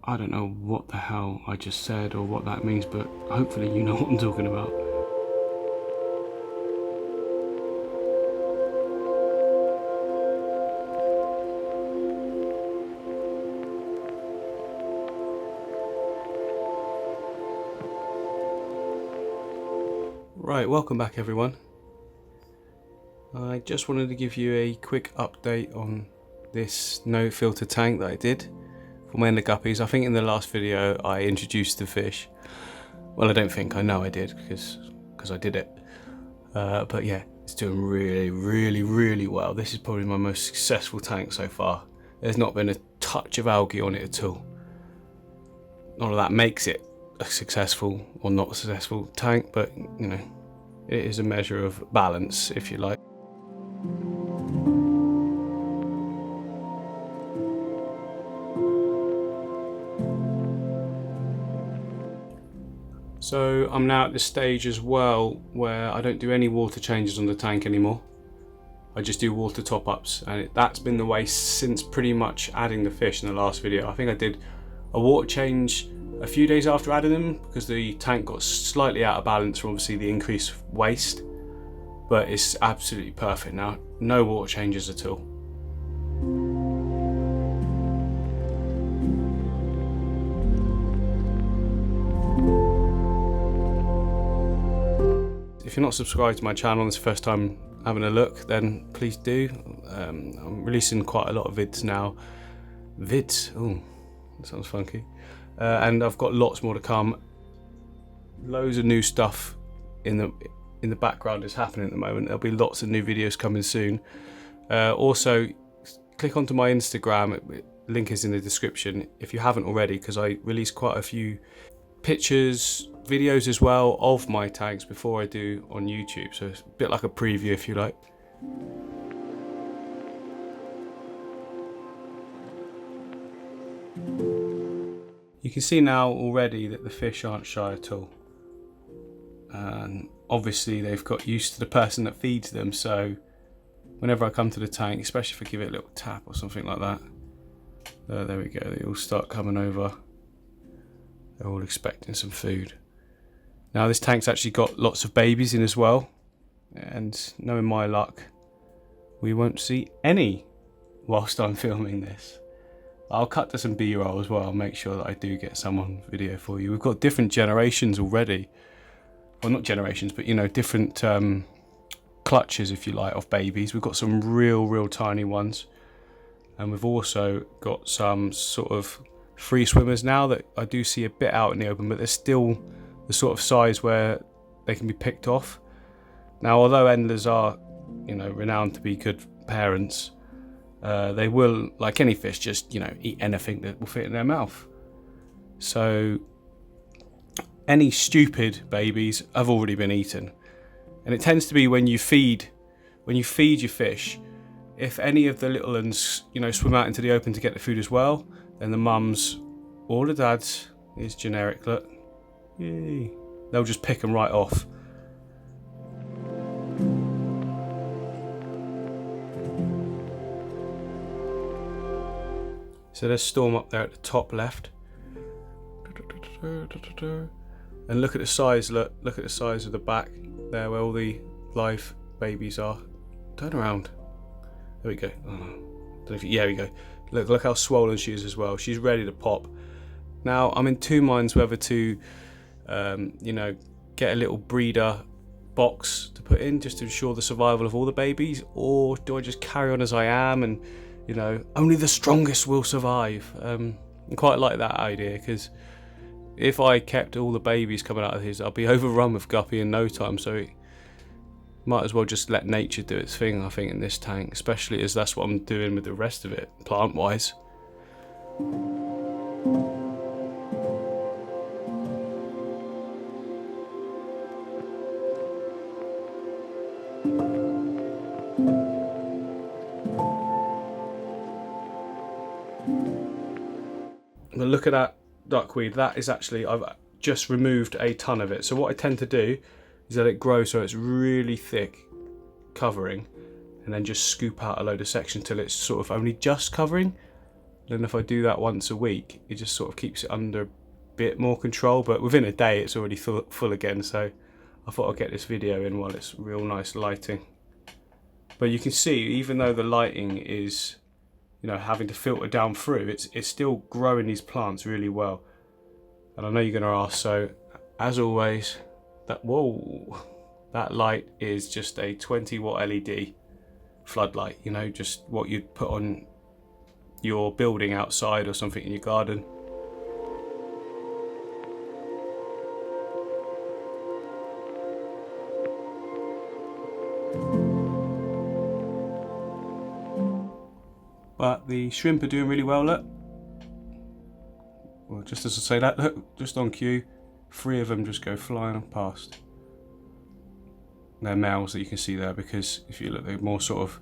I don't know what the hell I just said or what that means, but hopefully you know what I'm talking about. Right, welcome back everyone. I just wanted to give you a quick update on this no filter tank that I did for my Endler Guppies. I think in the last video I introduced the fish. Well, I don't think, I know I did because I did it. But yeah, it's doing really well. This is probably my most successful tank so far. There's not been a touch of algae on it at all. None of that makes it a successful or not successful tank, but you know, it is a measure of balance, if you like. So I'm now at the stage as well where I don't do any water changes on the tank anymore. I just do water top-ups, and that's been the way since pretty much adding the fish in the last video. I think I did a water change a few days after adding them because the tank got slightly out of balance from obviously the increased waste, but it's absolutely perfect now. No water changes at all. If you're not subscribed to my channel and it's the first time having a look, then please do. I'm releasing quite a lot of vids now. Oh, that sounds funky. And I've got lots more to come. Loads of new stuff in the background is happening at the moment. There'll be lots of new videos coming soon. Also, click onto my Instagram. Link is in the description if you haven't already, because I release quite a few pictures, videos as well of my tanks before I do on YouTube, so it's a bit like a preview if you like. You can see now already that the fish aren't shy at all, and obviously they've got used to the person that feeds them, so whenever I come to the tank, especially if I give it a little tap or something like that, there we go, they all start coming over. They're all expecting some food. Now this tank's actually got lots of babies in as well, and knowing my luck, we won't see any whilst I'm filming this. I'll cut to some B-roll as well. I'll make sure that I do get some on video for you. We've got different generations already. Well, not generations, but you know, different clutches, if you like, of babies. We've got some real tiny ones, and we've also got some sort of free swimmers now that I do see a bit out in the open, but they're still the sort of size where they can be picked off. Now, although Endlers are, you know, renowned to be good parents, they will, like any fish, just, you know, eat anything that will fit in their mouth. So any stupid babies have already been eaten, and it tends to be when you feed your fish. If any of the little ones, you know, swim out into the open to get the food as well, then the mums or the dads, is generic, look, yay, they'll just pick them right off. So there's Storm up there at the top left. And look at the size, look at the size of the back there where all the live babies are. Turn around. There we go. Oh, don't know if yeah, we go. Look how swollen she is as well. She's ready to pop. Now I'm in two minds whether to, you know, get a little breeder box to put in just to ensure the survival of all the babies, or do I just carry on as I am and, you know, only the strongest will survive. I quite like that idea, because if I kept all the babies coming out of his, I'll be overrun with guppy in no time. So might as well just let nature do its thing, I think, in this tank, especially as that's what I'm doing with the rest of it, plant-wise. But look at that duckweed. That is actually, I've just removed a ton of it. So what I tend to do is let it grow so it's really thick covering, and then just scoop out a load of sections till it's sort of only just covering, And if I do that once a week, it just sort of keeps it under a bit more control. But within a day, it's already full again. So I thought I'd get this video in while it's real nice lighting. But you can see, even though the lighting is, you know, having to filter down through, it's still growing these plants really well. And I know you're going to ask, so as always, that light is just a 20-watt LED floodlight, you know, just what you'd put on your building outside or something in your garden. But the shrimp are doing really well, look. Well, just as I say that, look, just on cue, 3 of them just go flying past. They're males that you can see there, because if you look, they're more sort of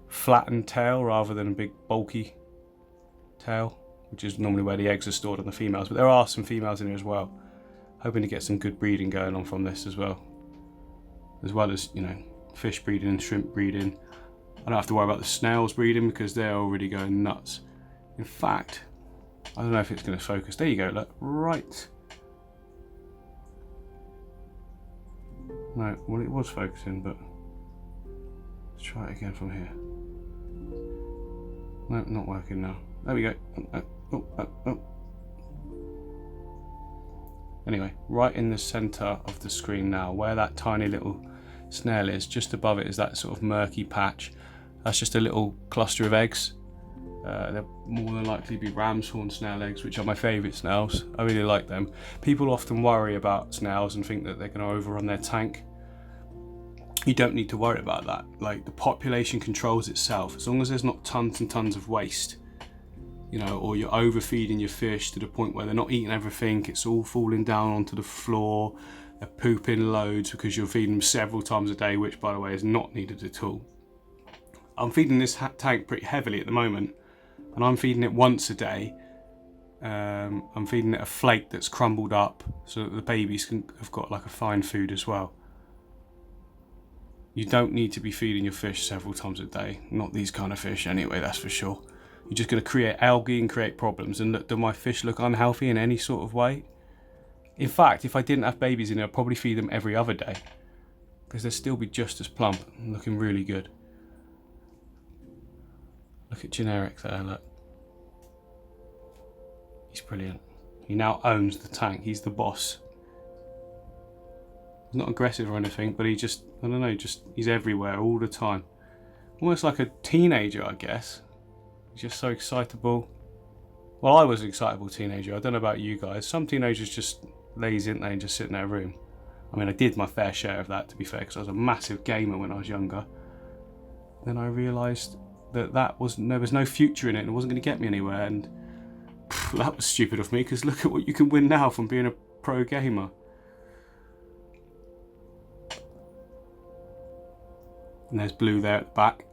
flattened tail rather than a big bulky tail, which is normally where the eggs are stored on the females. But there are some females in here as well. Hoping to get some good breeding going on from this as well as, you know, fish breeding and shrimp breeding. I don't have to worry about the snails breeding because they're already going nuts. In fact, I don't know if it's going to focus. There you go, look, right. No, well, it was focusing, but let's try it again from here. No, not working now. There we go. Oh. Anyway, right in the center of the screen now, where that tiny little snail is, just above it is that sort of murky patch. That's just a little cluster of eggs. They'll more than likely be ram's horn snail eggs, which are my favourite snails. I really like them. People often worry about snails and think that they're going to overrun their tank. You don't need to worry about that. Like, the population controls itself. As long as there's not tons and tons of waste, you know, or you're overfeeding your fish to the point where they're not eating everything, it's all falling down onto the floor, they're pooping loads because you're feeding them several times a day, which, by the way, is not needed at all. I'm feeding this tank pretty heavily at the moment, and I'm feeding it once a day. I'm feeding it a flake that's crumbled up so that the babies have got like a fine food as well. You don't need to be feeding your fish several times a day. Not these kind of fish anyway, that's for sure. You're just going to create algae and create problems. And look, do my fish look unhealthy in any sort of way? In fact, if I didn't have babies in here, I'd probably feed them every other day, because they'd still be just as plump and looking really good. Look at Generic there, look. He's brilliant. He now owns the tank. He's the boss. He's not aggressive or anything, but he just, I don't know, he's everywhere all the time. Almost like a teenager, I guess. He's just so excitable. Well, I was an excitable teenager. I don't know about you guys. Some teenagers just lazy, aren't they, and just sit in their room. I mean, I did my fair share of that, to be fair, because I was a massive gamer when I was younger. Then I realised that there was no future in it and it wasn't going to get me anywhere, and that was stupid of me, because look at what you can win now from being a pro gamer. And there's Blue there at the back.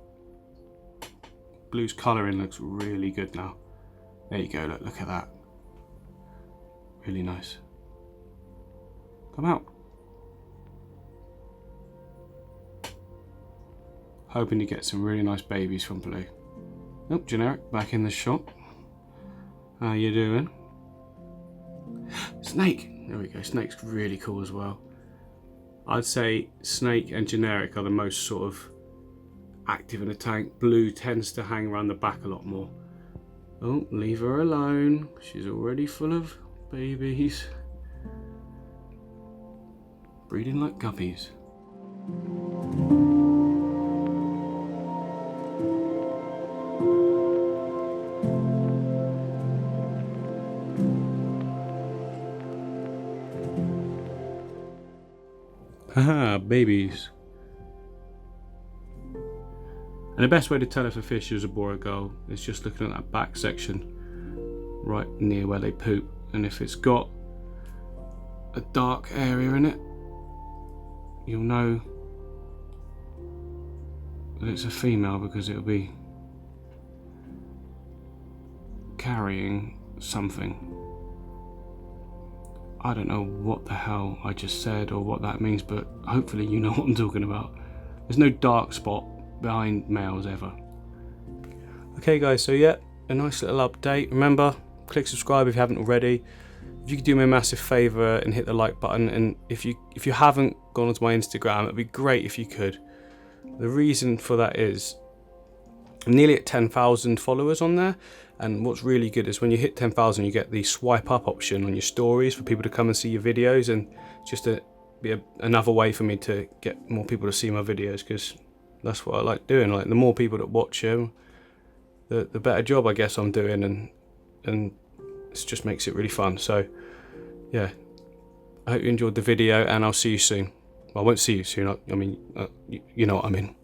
Blue's colouring looks really good now. There you go, look at that. Really nice. Come out. Hoping to get some really nice babies from Blue. Oh, Generic, back in the shop. How you doing? Snake! There we go, Snake's really cool as well. I'd say Snake and Generic are the most sort of active in the tank. Blue tends to hang around the back a lot more. Oh, leave her alone. She's already full of babies. Breeding like guppies. Haha, babies. And the best way to tell if a fish is a boy or girl is just looking at that back section right near where they poop, and if it's got a dark area in it, you'll know that it's a female, because it'll be carrying something. I don't know what the hell I just said or what that means, but hopefully you know what I'm talking about. There's no dark spot behind males ever. Okay guys, so yeah, a nice little update. Remember, click subscribe if you haven't already. If you could do me a massive favour and hit the like button, and if you haven't gone onto my Instagram, it'd be great if you could. The reason for that is I'm nearly at 10,000 followers on there, and what's really good is when you hit 10,000 you get the swipe up option on your stories for people to come and see your videos, and just to be another way for me to get more people to see my videos, because that's what I like doing. Like, the more people that watch them, the better job I guess I'm doing, and it just makes it really fun. So yeah, I hope you enjoyed the video, and I'll see you soon. Well, I won't see you soon, I mean, you know what I mean.